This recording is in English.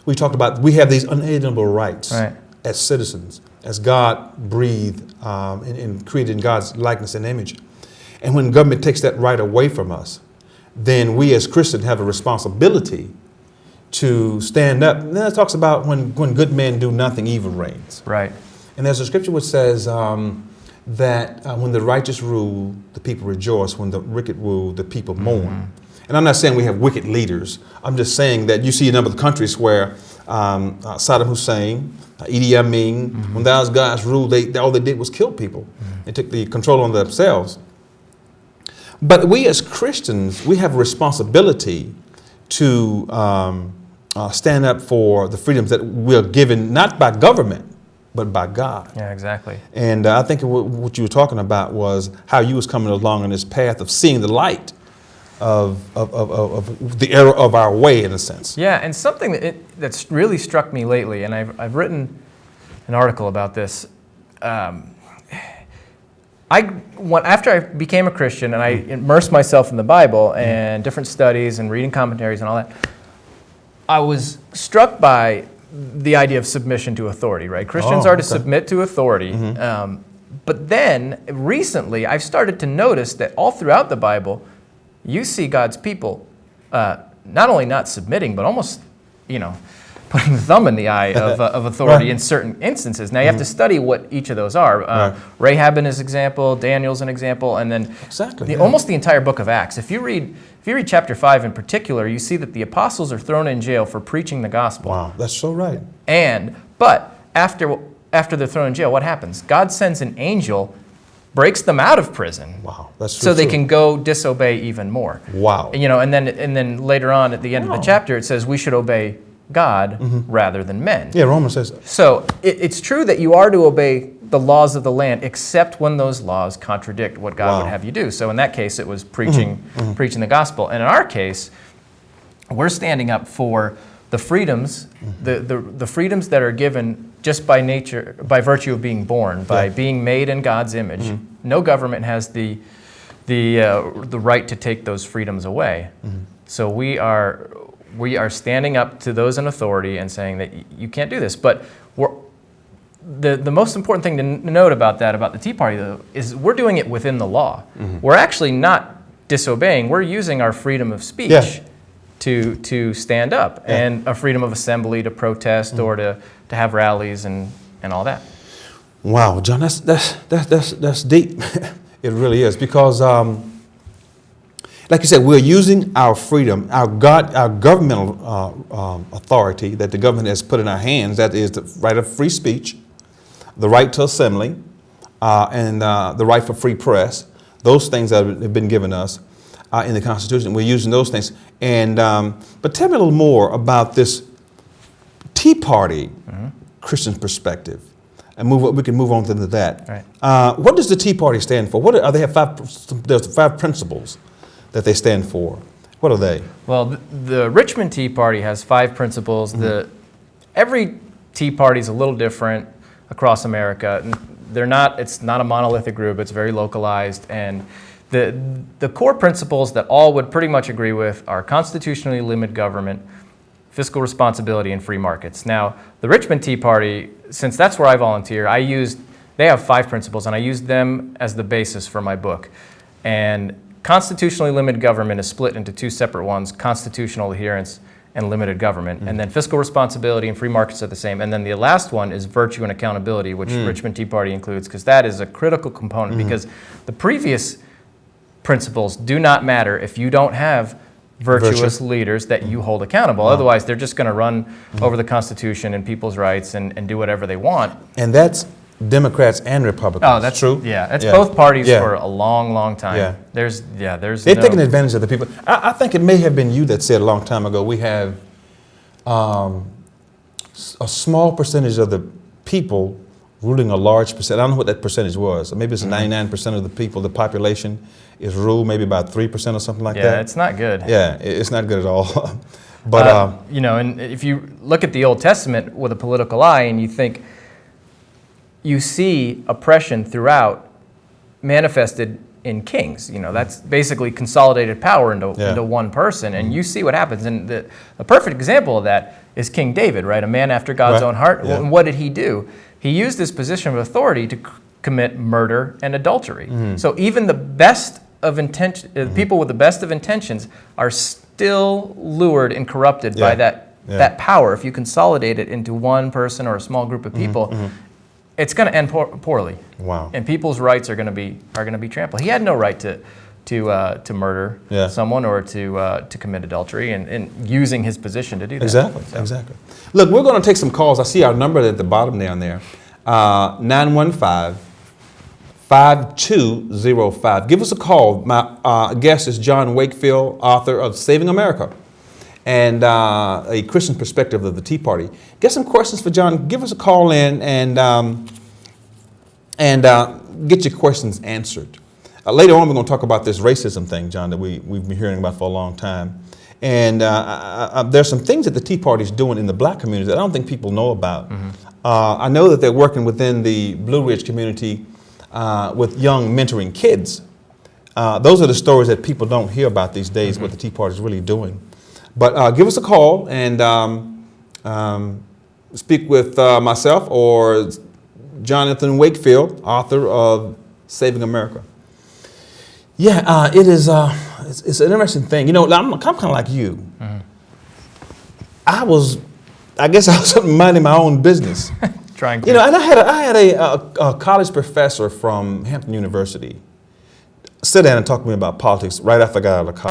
We talked about we have these unalienable rights Right. as citizens, as God breathed and created in God's likeness and image. And when government takes that right away from us, then we as Christians have a responsibility to stand up. And then it talks about when good men do nothing, evil reigns. Right. And there's a scripture which says that when the righteous rule, the people rejoice. When the wicked rule, the people mourn. And I'm not saying we have wicked leaders. I'm just saying that you see a number of countries where Saddam Hussein, Idi Amin, when those guys ruled, all they did was kill people. They took the control on themselves. But we as Christians, we have a responsibility to stand up for the freedoms that we're given, not by government, but by God. Yeah, exactly. And I think what you were talking about was how you was coming along on this path of seeing the light of the error of our way, in a sense. Yeah, and something that's really struck me lately, and I've written an article about this. After I became a Christian and I immersed myself in the Bible and different studies and reading commentaries and all that, I was struck by the idea of submission to authority, right? Christians are to submit to authority. But then recently I've started to notice that all throughout the Bible, you see God's people not only not submitting, but almost, putting the thumb in the eye of authority in certain instances. Now you have to study what each of those are. Rahab is an example, Daniel's an example, and then almost the entire book of Acts. If you read chapter 5 in particular, you see that the apostles are thrown in jail for preaching the gospel. Wow, that's so right. But after they're thrown in jail, what happens? God sends an angel, breaks them out of prison. Wow, that's true. So they can go disobey even more. Wow. And then later on at the end of the chapter, it says we should obey God rather than men. Yeah, Romans says that. So it's true that you are to obey the laws of the land, except when those laws contradict what God would have you do. So in that case, it was preaching the gospel. And in our case, we're standing up for the freedoms, the freedoms that are given just by nature, by virtue of being born, by being made in God's image. No government has the right to take those freedoms away. So we are standing up to those in authority and saying that you can't do this. But the most important thing to note about the Tea Party, though, is we're doing it within the law. We're actually not disobeying. We're using our freedom of speech to stand up and a freedom of assembly to protest or to have rallies and all that. Wow, John, that's deep. It really is, because like you said, we're using our freedom, our governmental authority that the government has put in our hands. That is the right of free speech, the right to assembly, and the right for free press. Those things that have been given us in the Constitution. We're using those things. And but tell me a little more about this Tea Party Christian perspective, and we can move on into that. Right. What does the Tea Party stand for? They have there's 5 principles that they stand for. What are they? Well, the Richmond Tea Party has 5 principles. Every Tea Party is a little different across America. It's not a monolithic group. It's very localized, and the core principles that all would pretty much agree with are constitutionally limited government, fiscal responsibility, and free markets. Now, the Richmond Tea Party, since that's where I volunteer, they have 5 principles, and I used them as the basis for my book. And constitutionally limited government is split into 2 separate ones: constitutional adherence and limited government. And then fiscal responsibility and free markets are the same. And then the last one is virtue and accountability, which Richmond Tea Party includes, because that is a critical component, because the previous principles do not matter if you don't have virtuous leaders that you hold accountable. Otherwise, they're just going to run over the Constitution and people's rights and do whatever they want. And that's Democrats and Republicans. Oh, that's true. Yeah, that's both parties for a long, long time. Yeah. They're taking advantage of the people. I think it may have been you that said a long time ago, we have a small percentage of the people ruling a large percent. I don't know what that percentage was. Maybe it's 99% of the people, the population is ruled maybe by 3% or something like that. Yeah, it's not good. Yeah, it's not good at all. But and if you look at the Old Testament with a political eye and you see oppression throughout manifested in kings. You know, that's basically consolidated power Yeah. into one person, and you see what happens. And a perfect example of that is King David, right? A man after God's Right. own heart. Yeah. And what did he do? He used his position of authority to commit murder and adultery. So even the best of people with the best of intentions are still lured and corrupted by Yeah. that power. If you consolidate it into one person or a small group of people, it's going to end poorly. Wow. And people's rights are going to be trampled. He had no right to murder Yeah. someone or to commit adultery, and using his position to do that. Exactly, So- exactly. Look, we're going to take some calls. I see our number at the bottom down there, 915-5205. Give us a call. My guest is John Wakefield, author of Saving America and a Christian perspective of the Tea Party. Get some questions for John. Give us a call in and get your questions answered. Later on, we're going to talk about this racism thing, John, that we've been hearing about for a long time. And there's some things that the Tea Party is doing in the black community that I don't think people know about. I know that they're working within the Blue Ridge community with young mentoring kids. Those are the stories that people don't hear about these days, what the Tea Party is really doing. But give us a call and speak with myself or Jonathan Wakefield, author of Saving America. Yeah, it is. It's an interesting thing. You know, I'm kind of like you. I guess I was minding my own business. Trying to. You know, and I had a college professor from Hampton University sit down and talk to me about politics right after I got out of college.